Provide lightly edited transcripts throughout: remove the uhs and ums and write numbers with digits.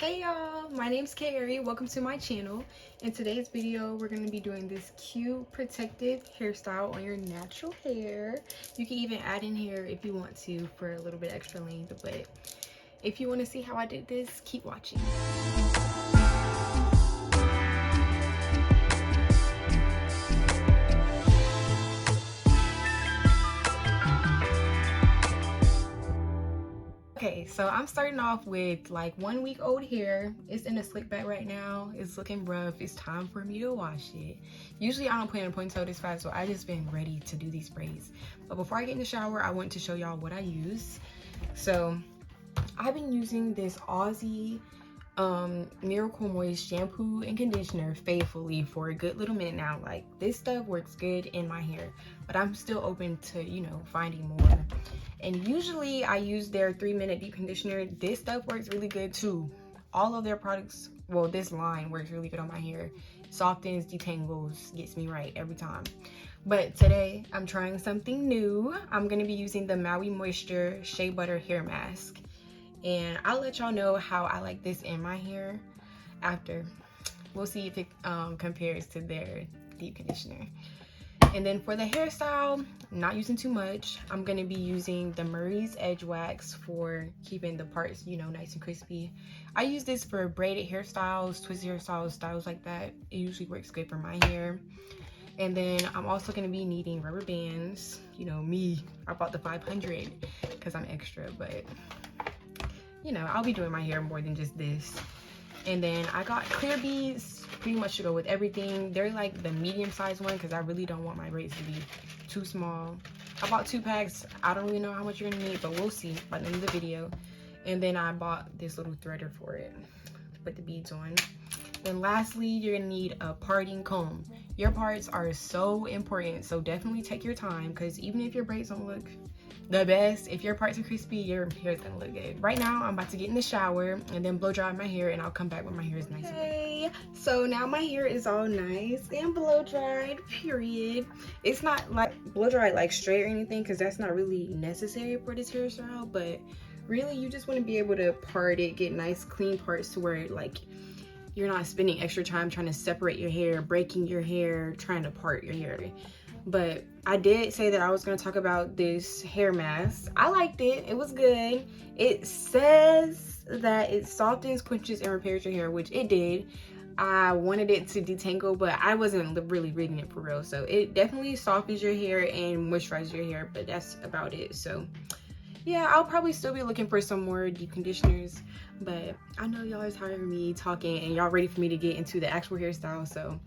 Hey y'all, my name's Kerri. Welcome to my channel. In today's video, we're going to be doing this cute protective hairstyle on your natural hair. You can even add in hair if you want to for a little bit extra length, but if you want to see how I did this, keep watching. Okay, so I'm starting off with like 1 week old hair. It's in a slick back right now. It's looking rough. It's time for me to wash it. Usually I don't plan a ponytail this fast, so I just been ready to do these braids. But before I get in the shower, I want to show y'all what I use. So I've been using this Aussie Miracle Moist shampoo and conditioner faithfully for a good little minute now. Like, this stuff works good in my hair, but I'm still open to, you know, finding more. And usually I use their 3-minute deep conditioner. This stuff works really good too. All of their products, well, this line works really good on my hair. Softens, detangles, gets me right every time. But today I'm trying something new. I'm gonna be using the Maui Moisture Shea Butter Hair Mask. And I'll let y'all know how I like this in my hair after. We'll see if it compares to their deep conditioner. And then for the hairstyle, not using too much. I'm going to be using the Murray's Edgewax for keeping the parts, you know, nice and crispy. I use this for braided hairstyles, twisted hairstyles, styles like that. It usually works good for my hair. And then I'm also going to be needing rubber bands. You know me, I bought the 500 because I'm extra, but you know, I'll be doing my hair more than just this. And then I got clear beads, pretty much to go with everything. They're like the medium-sized one because I really don't want my braids to be too small. I bought 2 packs. I don't really know how much you're gonna need, but we'll see by the end of the video. And then I bought this little threader for it to put the beads on. Then lastly, you're gonna need a parting comb. Your parts are so important, so definitely take your time, because even if your braids don't look the best, if your parts are crispy, your hair is gonna look good. Right now I'm about to get in the shower and then blow dry my hair, and I'll come back when my hair is nice. Okay, so now my hair is all nice and blow dried, period. It's not like blow dried like straight or anything, because that's not really necessary for this hairstyle, but really you just want to be able to part it, get nice clean parts to where like you're not spending extra time trying to separate your hair, breaking your hair, trying to part your hair. But I did say that I was going to talk about this hair mask. I liked it. It was good. It says that it softens, quenches, and repairs your hair, which it did. I wanted it to detangle, but I wasn't really reading it for real. So it definitely softens your hair and moisturizes your hair, but that's about it. So yeah, I'll probably still be looking for some more deep conditioners, but I know y'all are tired of me talking and y'all ready for me to get into the actual hairstyle. So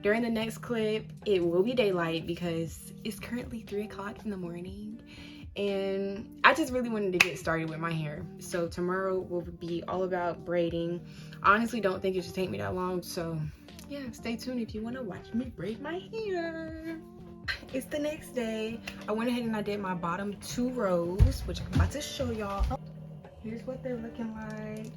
during the next clip, it will be daylight because it's currently 3 o'clock in the morning, and I just really wanted to get started with my hair. So tomorrow will be all about braiding. I honestly don't think it should take me that long, so yeah, stay tuned if you want to watch me braid my hair. It's the next day. I went ahead and I did my bottom 2 rows, which I'm about to show y'all. Here's what they're looking like.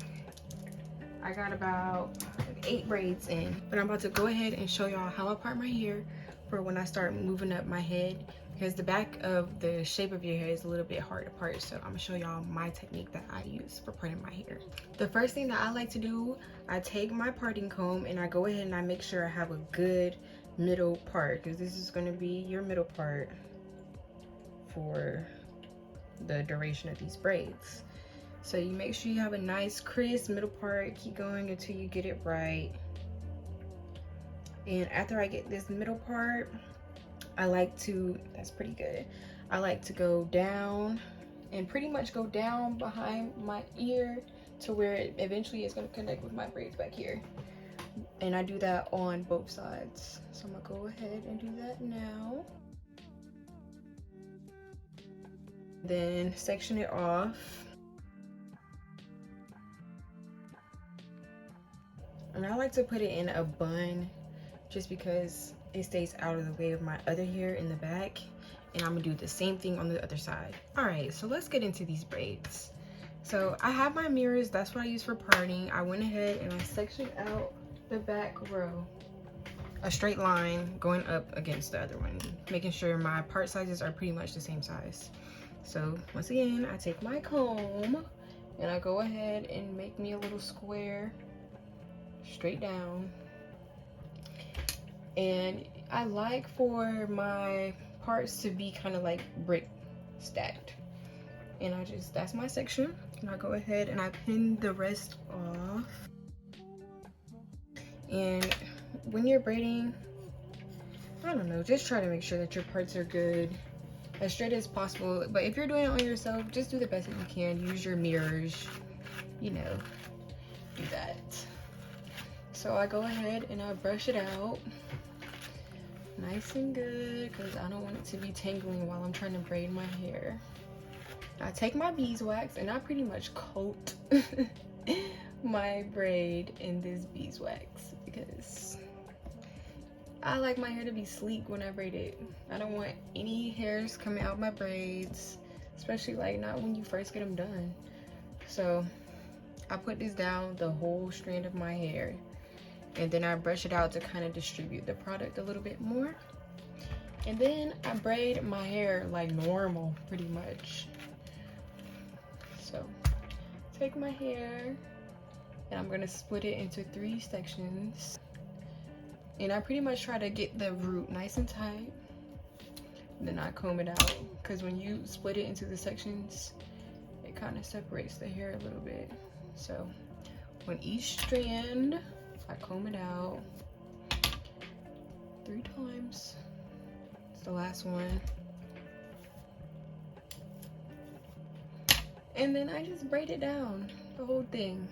I got about 8 braids in, but I'm about to go ahead and show y'all how I part my hair for when I start moving up my head, because the back of the shape of your hair is a little bit hard to part. So I'm gonna show y'all my technique that I use for parting my hair. The first thing that I like to do, I take my parting comb and I go ahead and I make sure I have a good middle part, because this is going to be your middle part for the duration of these braids. So you make sure you have a nice crisp middle part. Keep going until you get it right. And after I get this middle part, I like to, that's pretty good, I like to go down and pretty much go down behind my ear to where it eventually is going to connect with my braids back here. And I do that on both sides. So I'm gonna go ahead and do that now. Then section it off. And I like to put it in a bun just because it stays out of the way of my other hair in the back. And I'm gonna do the same thing on the other side. All right, so let's get into these braids. So I have my mirrors, that's what I use for parting. I went ahead and I sectioned out the back row, a straight line going up against the other one, making sure my part sizes are pretty much the same size. So once again, I take my comb And I go ahead and make me a little square straight down. And I like for my parts to be kind of like brick stacked. And that's my section. And I go ahead and I pin the rest off. And when you're braiding, I don't know, just try to make sure that your parts are good, as straight as possible. But if you're doing it on yourself, just do the best that you can. Use your mirrors, you know, do that. So I go ahead and I brush it out nice and good, because I don't want it to be tangling while I'm trying to braid my hair. I take my beeswax and I pretty much coat my braid in this beeswax, because I like my hair to be sleek when I braid it. I don't want any hairs coming out my braids, especially like not when you first get them done. So I put this down the whole strand of my hair, and then I brush it out to kind of distribute the product a little bit more. And then I braid my hair like normal, pretty much. So take my hair and I'm gonna split it into 3 sections. And I pretty much try to get the root nice and tight. Then I comb it out, because when you split it into the sections, it kind of separates the hair a little bit. So on each strand, I comb it out 3 times. It's the last one. And then I just braid it down, the whole thing.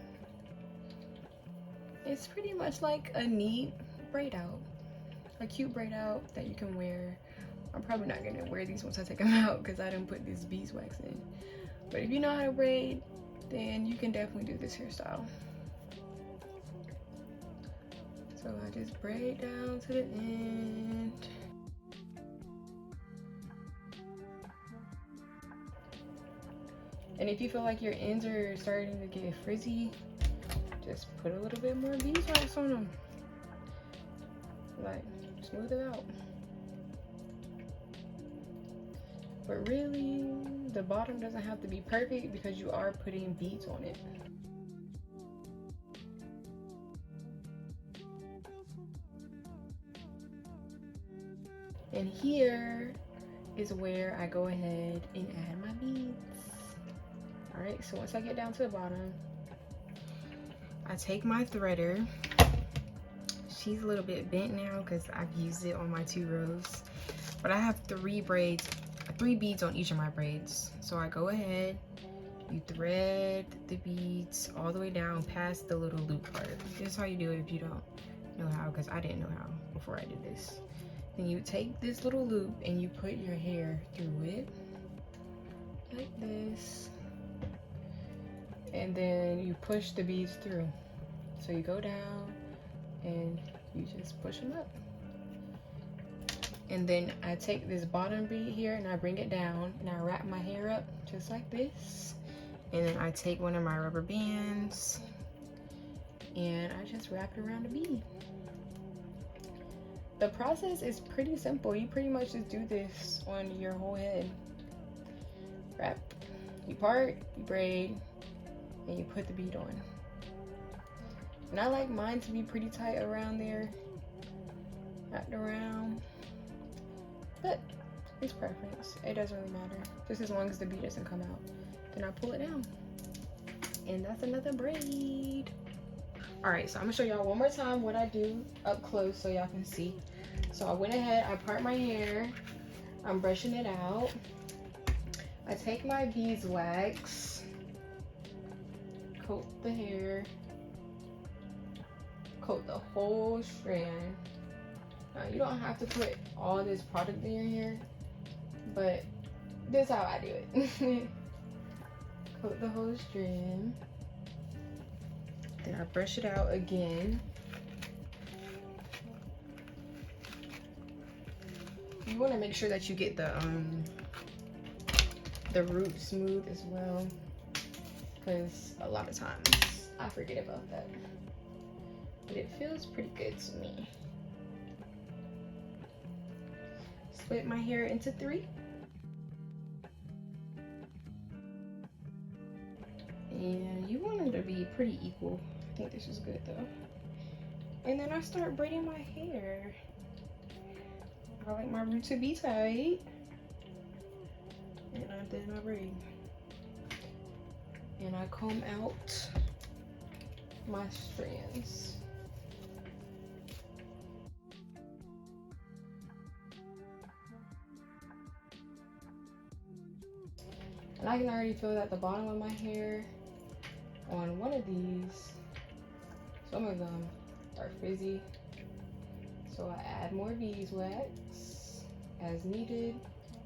It's pretty much like a neat braid out, a cute braid out that you can wear. I'm probably not gonna wear these once I take them out, because I didn't put this beeswax in. But if you know how to braid, then you can definitely do this hairstyle. So I just braid down to the end. And if you feel like your ends are starting to get frizzy, just put a little bit more beeswax on them. Like, smooth it out. But really, the bottom doesn't have to be perfect, because you are putting beads on it. And here is where I go ahead and add my beads. All right, so once I get down to the bottom, I take my threader. She's a little bit bent now because I've used it on my 2 rows. But I have 3 beads on each of my braids. So I go ahead, you thread the beads all the way down past the little loop part. This is how you do it if you don't know how, because I didn't know how before I did this. Then you take this little loop and you put your hair through it, like this. And then you push the beads through. So you go down and you just push them up. And then I take this bottom bead here and I bring it down and I wrap my hair up just like this. And then I take one of my rubber bands and I just wrap it around the bead. The process is pretty simple. You pretty much just do this on your whole head. Wrap, you part, you braid, and you put the bead on. And I like mine to be pretty tight around there, wrapped around. But it's preference. It doesn't really matter. Just as long as the bead doesn't come out. Then I pull it down. And that's another braid. Alright, so I'm gonna show y'all one more time what I do up close so y'all can see. So I went ahead, I part my hair. I'm brushing it out. I take my beeswax, coat the hair, coat the whole strand. Now, you don't have to put all this product in your hair, but this is how I do it. Coat the whole strand. Then I brush it out again. You want to make sure that you get the root smooth as well, because a lot of times I forget about that. But it feels pretty good to me. Split my hair into 3. And you want them to be pretty equal. I think this is good though. And then I start braiding my hair. I like my root to be tight. And I did my braid. And I comb out my strands. And I can already feel that the bottom of my hair on one of these, some of them are frizzy. So I add more beeswax as needed.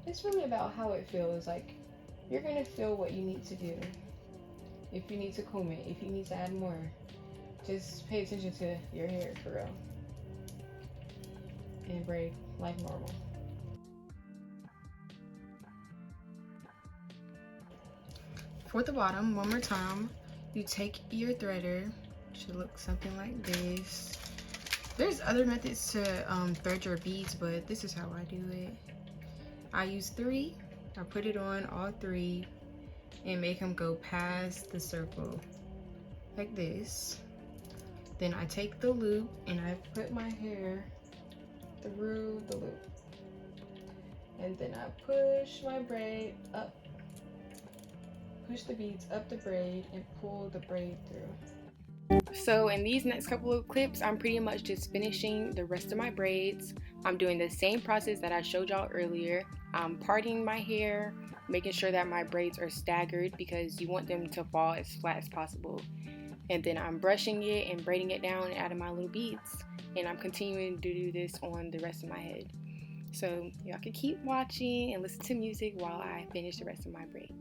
It's really about how it feels. Like, you're gonna feel what you need to do. If you need to comb it, if you need to add more, just pay attention to your hair for real. And braid like normal. For the bottom, one more time, you take your threader. It should look something like this. There's other methods to thread your beads, but this is how I do it. I use 3. I put it on all 3 and make them go past the circle like this. Then I take the loop and I put my hair through the loop. And then I push my braid up. Push the beads up the braid and pull the braid through. So in these next couple of clips, I'm pretty much just finishing the rest of my braids. I'm doing the same process that I showed y'all earlier. I'm parting my hair, making sure that my braids are staggered because you want them to fall as flat as possible. And then I'm brushing it and braiding it down and adding my little beads. And I'm continuing to do this on the rest of my head. So y'all can keep watching and listen to music while I finish the rest of my braids.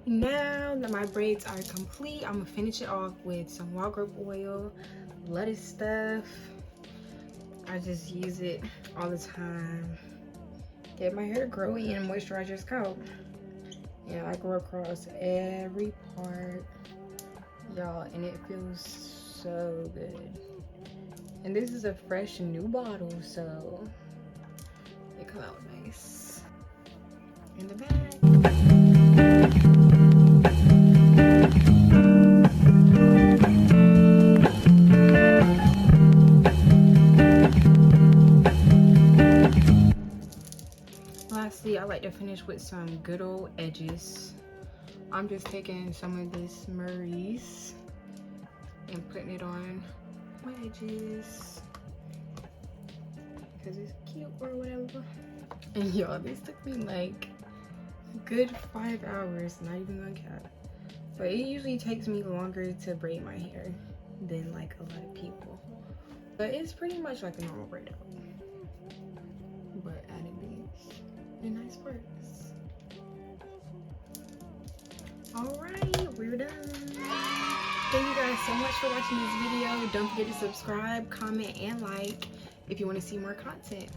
Now that my braids are complete, I'm gonna finish it off with some wild grape oil, lettuce stuff. I just use it all the time. Get my hair growy and moisturize your scalp. And I go across every part, y'all, and it feels so good. And this is a fresh new bottle, so it comes out nice in the bag. Lastly, I like to finish with some good old edges. I'm just taking some of this Murray's and putting it on my edges because it's cute or whatever. And y'all, this took me like a good 5 hours, not even on cap. But it usually takes me longer to braid my hair than like a lot of people. But it's pretty much like a normal braid out. But adding beads and nice parts. Alright, we're done. Thank you guys so much for watching this video. Don't forget to subscribe, comment, and like if you want to see more content.